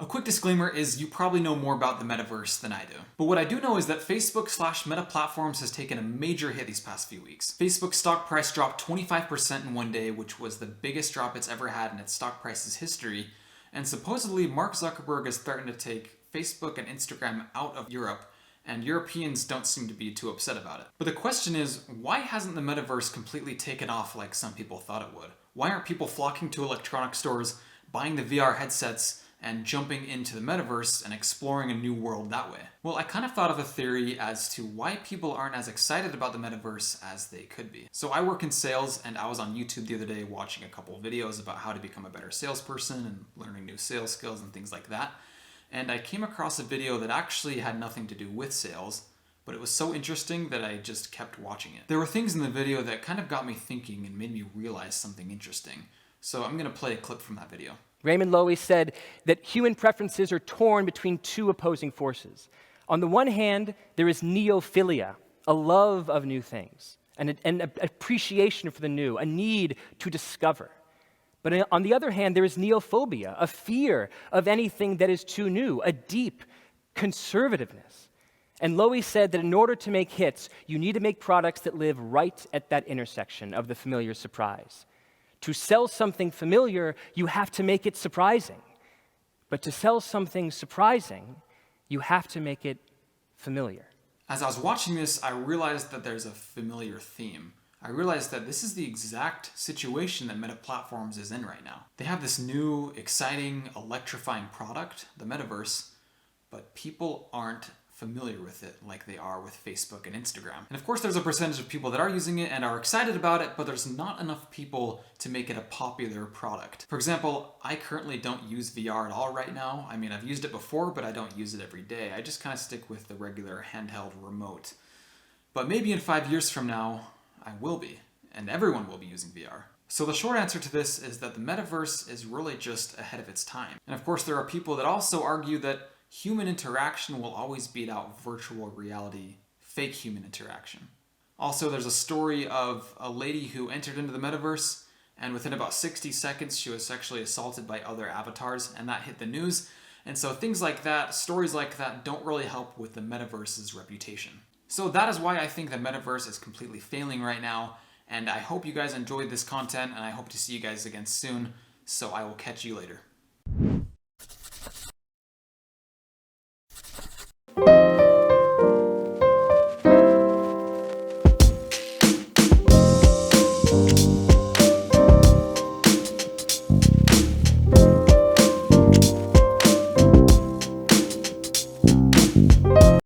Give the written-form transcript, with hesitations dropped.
A quick disclaimer is you probably know more about the metaverse than I do. But what I do know is that Facebook/Meta Platforms has taken a major hit these past few weeks. Facebook's stock price dropped 25% in one day, which was the biggest drop it's ever had in its stock price's history. And supposedly Mark Zuckerberg is threatening to take Facebook and Instagram out of Europe, and Europeans don't seem to be too upset about it. But the question is, why hasn't the metaverse completely taken off like some people thought it would? Why aren't people flocking to electronic stores, buying the VR headsets, and jumping into the metaverse and exploring a new world that way? Well, I kind of thought of a theory as to why people aren't as excited about the metaverse as they could be. So I work in sales, and I was on YouTube the other day watching a couple of videos about how to become a better salesperson and learning new sales skills and things like that. And I came across a video that actually had nothing to do with sales, but it was so interesting that I just kept watching it. There were things in the video that kind of got me thinking and made me realize something interesting. So I'm gonna play a clip from that video. Raymond Loewy said that human preferences are torn between two opposing forces. On the one hand, there is neophilia, a love of new things, and an appreciation for the new, a need to discover. But on the other hand, there is neophobia, a fear of anything that is too new, a deep conservativeness. And Loewy said that in order to make hits, you need to make products that live right at that intersection of the familiar surprise. To sell something familiar, you have to make it surprising. But to sell something surprising, you have to make it familiar. As I was watching this, I realized that there's a familiar theme. I realized that this is the exact situation that Meta Platforms is in right now. They have this new, exciting, electrifying product, the metaverse, but people aren't familiar with it like they are with Facebook and Instagram. And of course there's a percentage of people that are using it and are excited about it, but there's not enough people to make it a popular product. For example, I currently don't use VR at all right now. I mean, I've used it before, but I don't use it every day. I just kind of stick with the regular handheld remote. But maybe in 5 years from now, I will be, and everyone will be using VR. So the short answer to this is that the metaverse is really just ahead of its time. And of course there are people that also argue that human interaction will always beat out virtual reality, fake human interaction. Also, there's a story of a lady who entered into the metaverse, and within about 60 seconds she was sexually assaulted by other avatars, and that hit the news. And so things like that, stories like that, don't really help with the metaverse's reputation. So that is why I think the metaverse is completely failing right now, and I hope you guys enjoyed this content, and I hope to see you guys again soon, so I will catch you later.